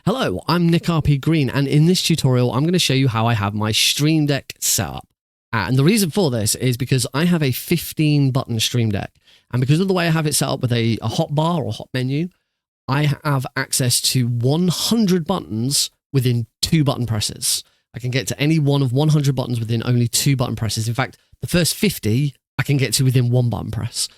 Hello, I'm Nick RP Green, and in this tutorial, I'm going to show you how I have my Stream Deck set up. And the reason for this is because I have a 15-button Stream Deck, and because of the way I have it set up with a hotbar or hot menu, I have access to 100 buttons within 2 button presses. I can get to any one of 100 buttons within only 2 button presses. In fact, the first 50 I can get to within 1 button press.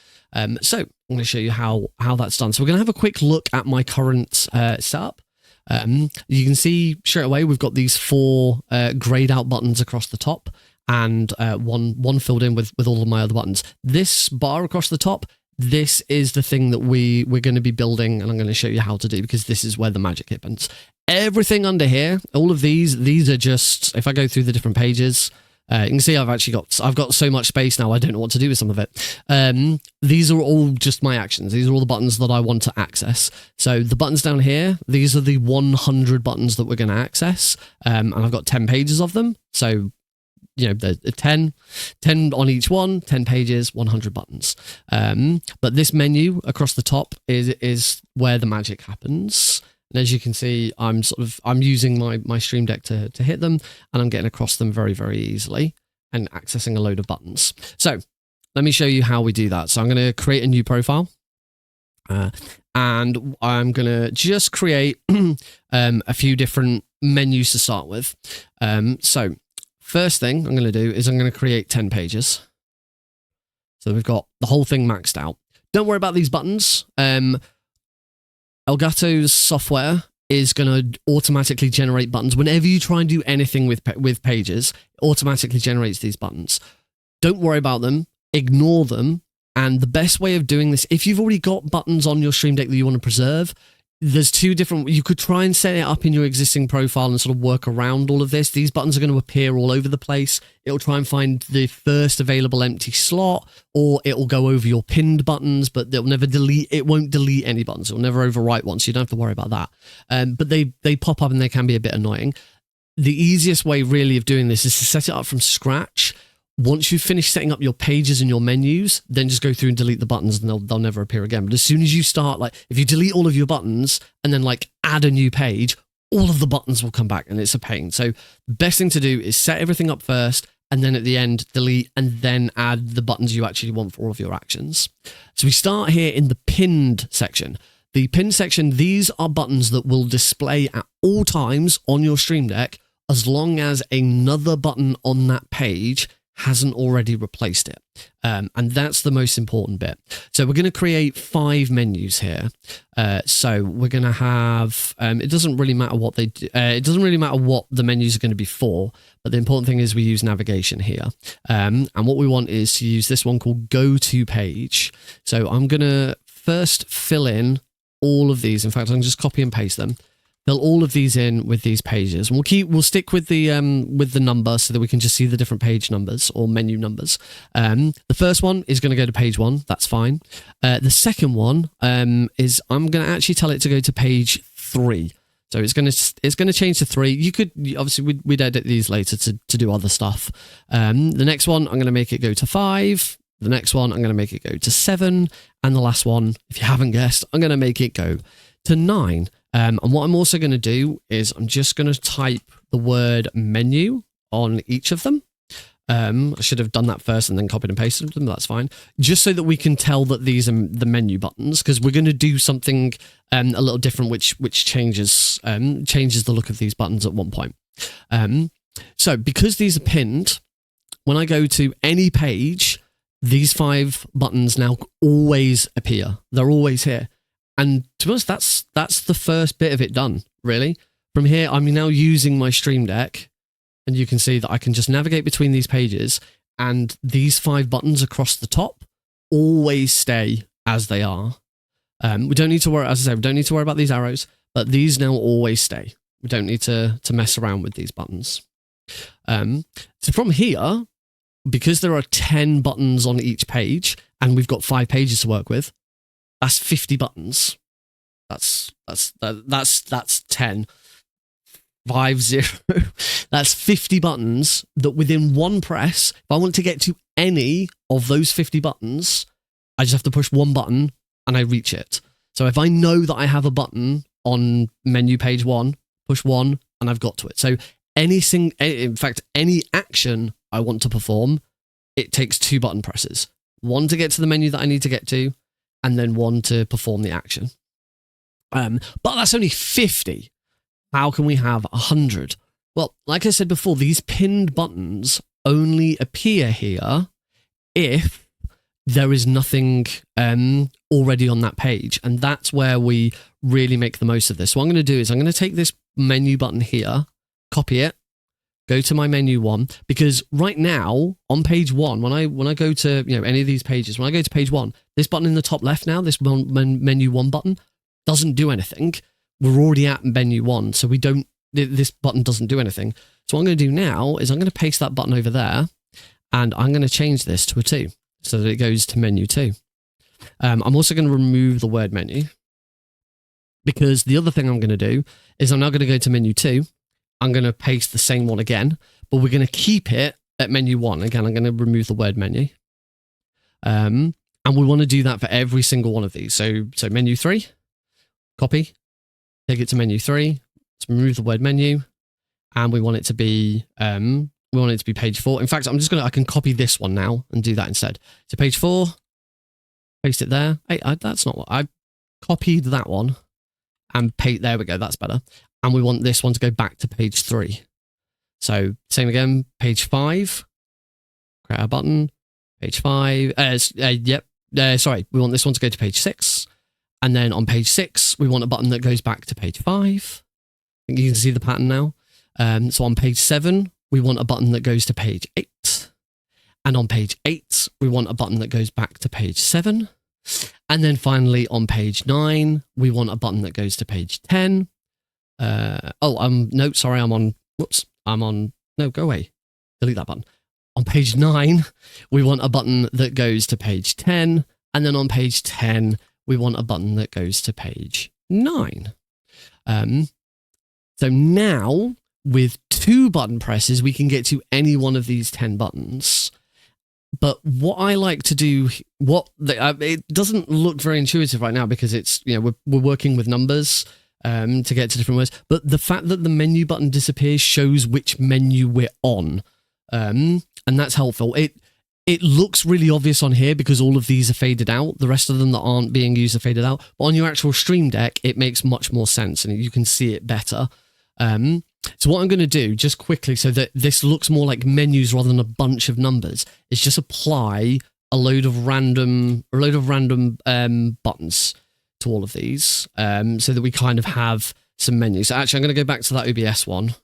So I'm going to show you how that's done. So we're going to have a quick look at my current setup. You can see straight away we've got these 4 grayed out buttons across the top, and one filled in with all of my other buttons. This bar across the top, this is the thing that we're going to be building, and I'm going to show you how to do, because this is where the magic happens. Everything under here, all of these are just, if I go through the different pages, you can see I've got so much space now, I don't know what to do with some of it. These are all just my actions. These are all the buttons that I want to access. So the buttons down here, these are the 100 buttons that we're going to access. And I've got 10 pages of them. So, you know, the 10 on each one, 10 pages, 100 buttons. But this menu across the top is where the magic happens. And as you can see, I'm using my Stream Deck to hit them, and I'm getting across them very, very easily and accessing a load of buttons. So let me show you how we do that. So I'm going to create a new profile, and I'm going to just create a few different menus to start with. So first thing I'm going to do is I'm going to create 10 pages. So we've got the whole thing maxed out. Don't worry about these buttons. Elgato's software is going to automatically generate buttons. Whenever you try and do anything with pages, it automatically generates these buttons. Don't worry about them. Ignore them. And the best way of doing this, if you've already got buttons on your Stream Deck that you want to preserve, there's 2 different. You could try and set it up in your existing profile and sort of work around all of this. These buttons are going to appear all over the place. It'll try and find the first available empty slot, or it'll go over your pinned buttons, but they'll never delete. It won't delete any buttons. It'll never overwrite one, so you don't have to worry about that. But they pop up and they can be a bit annoying. The easiest way really of doing this is to set it up from scratch. Once you've finished setting up your pages and your menus, then just go through and delete the buttons, and they'll never appear again. But as soon as you start, like, if you delete all of your buttons and then like add a new page, all of the buttons will come back, and it's a pain. So the best thing to do is set everything up first, and then at the end, delete, and then add the buttons you actually want for all of your actions. So we start here in the pinned section. The pinned section, these are buttons that will display at all times on your Stream Deck, as long as another button on that page hasn't already replaced it. And that's the most important bit. So we're going to create 5 menus here. So we're going to have, it doesn't really matter what they do. It doesn't really matter what the menus are going to be for, but the important thing is we use navigation here. And what we want is to use this one called Go To Page. So I'm going to first fill in all of these. In fact, I can just copy and paste them. Fill all of these in with these pages, and we'll stick with the number so that we can just see the different page numbers or menu numbers. The first one is going to go to page 1. That's fine. The second one is I'm going to actually tell it to go to page 3. So it's going to change to 3. You could obviously we'd edit these later to do other stuff. The next one I'm going to make it go to 5. The next one I'm going to make it go to 7, and the last one, if you haven't guessed, I'm going to make it go to 9. And what I'm also going to do is I'm just going to type the word menu on each of them. I should have done that first and then copied and pasted them. That's fine. Just so that we can tell that these are the menu buttons, because we're going to do something a little different, which changes the look of these buttons at one point. So because these are pinned, when I go to any page, these 5 buttons now always appear. They're always here. And to be honest, that's the first bit of it done, really. From here, I'm now using my Stream Deck, and you can see that I can just navigate between these pages, and these 5 buttons across the top always stay as they are. We don't need to worry, as I say, we don't need to worry about these arrows, but these now always stay. We don't need to mess around with these buttons. So from here, because there are 10 buttons on each page, and we've got 5 pages to work with, that's 50 buttons. That's 10. 50. That's 50 buttons that within one press, if I want to get to any of those 50 buttons, I just have to push one button and I reach it. So if I know that I have a button on menu page 1, push 1, and I've got to it. So in fact, any action I want to perform, it takes 2 button presses. 1 to get to the menu that I need to get to, and then 1 to perform the action. But that's only 50. How can we have 100? Well, like I said before, these pinned buttons only appear here if there is nothing already on that page. And that's where we really make the most of this. So what I'm going to do is I'm going to take this menu button here, copy it, go to my menu 1, because right now on page 1, when I go to any of these pages, when I go to page 1, this button in the top left now, this menu 1 button doesn't do anything. We're already at menu 1, so this button doesn't do anything. So what I'm going to do now is I'm going to paste that button over there, and I'm going to change this to a 2 so that it goes to menu 2. I'm also going to remove the word menu, because the other thing I'm going to do is I'm now going to go to menu 2. I'm going to paste the same one again, but we're going to keep it at menu 1. Again, I'm going to remove the word menu. And we want to do that for every single one of these. So menu 3, copy, take it to menu 3. Let's remove the word menu, and we want it to be page 4. In fact, I can copy this one now and do that instead. So page 4, paste it there. Hey, that's not what I copied, that one, and there we go. That's better. And we want this one to go back to page 3. So same again, page 5, create our button, page 5. Sorry, we want this one to go to page 6. And then on page 6, we want a button that goes back to page 5. I think you can see the pattern now. So on page 7, we want a button that goes to page 8. And on page 8, we want a button that goes back to page 7. And then finally on page 9, we want a button that goes to page 10. No, sorry, no, go away. Delete that button. On page 9, we want a button that goes to page 10. And then on page 10, we want a button that goes to page 9. So now, with 2 button presses, we can get to any one of these 10 buttons. But what I like to do, it doesn't look very intuitive right now, because it's, we're working with numbers to get to different words. But the fact that the menu button disappears shows which menu we're on. And that's helpful. It looks really obvious on here because all of these are faded out. The rest of them that aren't being used are faded out. But on your actual Stream Deck, it makes much more sense and you can see it better. So what I'm going to do just quickly, so that this looks more like menus rather than a bunch of numbers, is just apply a load of random buttons to all of these, so that we kind of have some menus. So actually, I'm going to go back to that OBS one.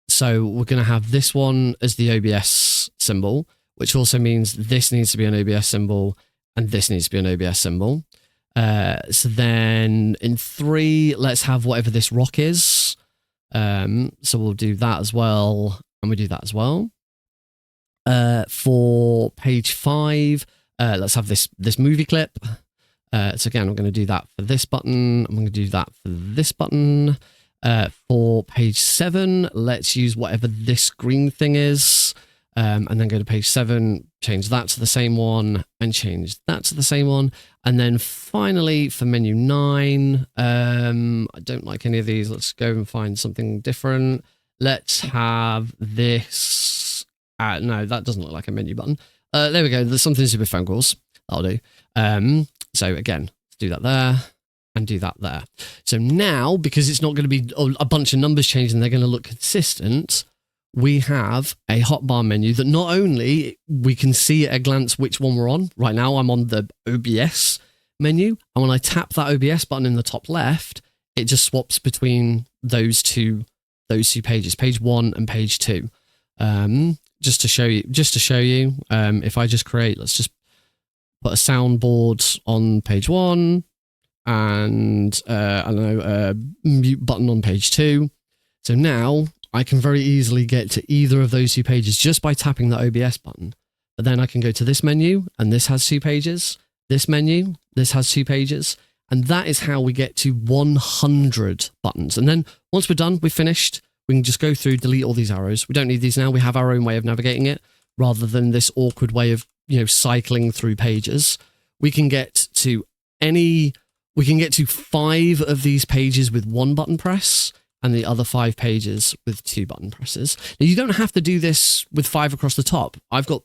So we're going to have this one as the OBS symbol, which also means this needs to be an OBS symbol and this needs to be an OBS symbol. So then in 3, let's have whatever this rock is. So we'll do that as well, and we do that as well. For page 5, let's have this movie clip. So again, I'm going to do that for this button. I'm going to do that for this button. For page 7, let's use whatever this green thing is. And then go to page 7, change that to the same one, and change that to the same one. And then finally, for menu 9, I don't like any of these. Let's go and find something different. Let's have this. No, that doesn't look like a menu button. There we go. There's something to do with phone calls. That'll do. So again, let's do that there and do that there. So now, because it's not going to be a bunch of numbers changing, they're going to look consistent. We have a hotbar menu that not only we can see at a glance which one we're on. Right now, I'm on the OBS menu. And when I tap that OBS button in the top left, it just swaps between those two pages, page 1 and page 2. Just to show you, if I just create, let's just put a soundboard on page 1 and I don't know, a mute button on page 2. So now I can very easily get to either of those 2 pages just by tapping the OBS button. But then I can go to this menu, and this has 2 pages. This menu, this has 2 pages. And that is how we get to 100 buttons. And then once we're done, we've finished, we can just go through, delete all these arrows. We don't need these now. We have our own way of navigating it, rather than this awkward way of, cycling through pages. We can get to we can get to 5 of these pages with 1 button press, and the other 5 pages with 2 button presses. Now, you don't have to do this with 5 across the top. I've got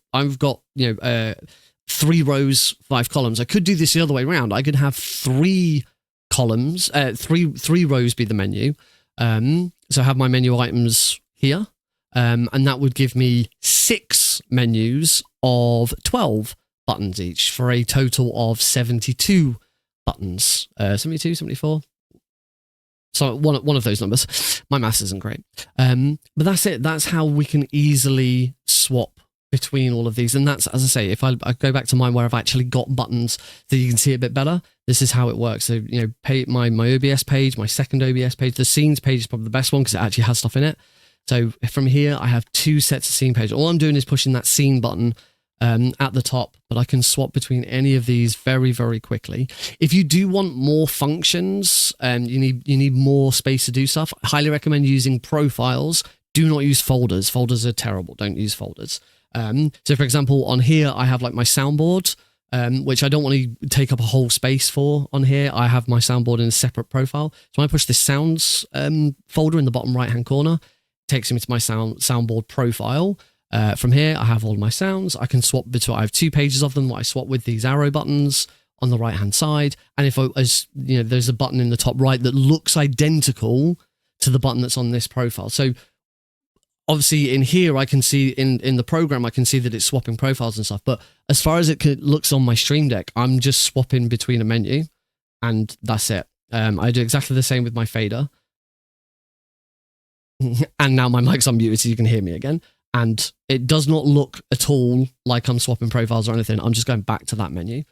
3 rows, 5 columns. I could do this the other way around. I could have 3 columns, 3 rows be the menu. So I have my menu items here, and that would give me 6 menus of 12 buttons each for a total of 72 buttons. 72, 74. So one of those numbers. My maths isn't great. But that's it. That's how we can easily swap between all of these. And that's, as I say, if I go back to mine where I've actually got buttons that you can see a bit better, this is how it works. So, my OBS page, my second OBS page, the scenes page is probably the best one because it actually has stuff in it. So from here, I have 2 sets of scene pages. All I'm doing is pushing that scene button at the top, but I can swap between any of these very, very quickly. If you do want more functions and you need more space to do stuff, I highly recommend using profiles. Do not use folders. Folders are terrible. Don't use folders. So for example, on here, I have like my soundboard, which I don't want to take up a whole space for on here. I have my soundboard in a separate profile. So when I push this sounds folder in the bottom right-hand corner, it takes me to my soundboard profile. From here, I have all my sounds. I can swap between, I have 2 pages of them that I swap with these arrow buttons on the right-hand side. And if there's a button in the top right that looks identical to the button that's on this profile. So obviously in here, I can see in the program, I can see that it's swapping profiles and stuff. But as far as it looks on my Stream Deck, I'm just swapping between a menu and that's it. I do exactly the same with my fader. And now my mic's unmuted so you can hear me again. And it does not look at all like I'm swapping profiles or anything. I'm just going back to that menu.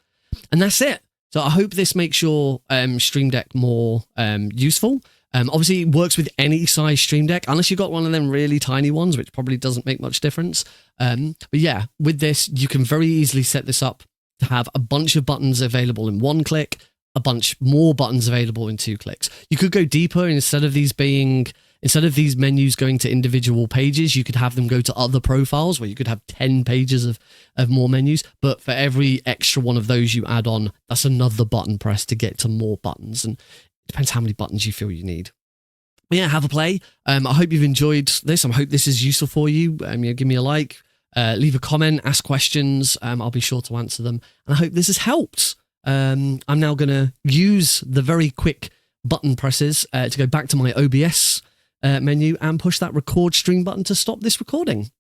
And that's it. So I hope this makes your Stream Deck more useful. Obviously, it works with any size Stream Deck, unless you've got one of them really tiny ones, which probably doesn't make much difference. But yeah, with this, you can very easily set this up to have a bunch of buttons available in 1 click, a bunch more buttons available in 2 clicks. You could go deeper, and instead of these menus going to individual pages, you could have them go to other profiles where you could have 10 pages of more menus. But for every extra one of those you add on, that's another button press to get to more buttons. And it depends how many buttons you feel you need. But yeah, have a play. I hope you've enjoyed this. I hope this is useful for you. Give me a like, leave a comment, ask questions. I'll be sure to answer them. And I hope this has helped. I'm now going to use the very quick button presses to go back to my OBS menu and push that record stream button to stop this recording.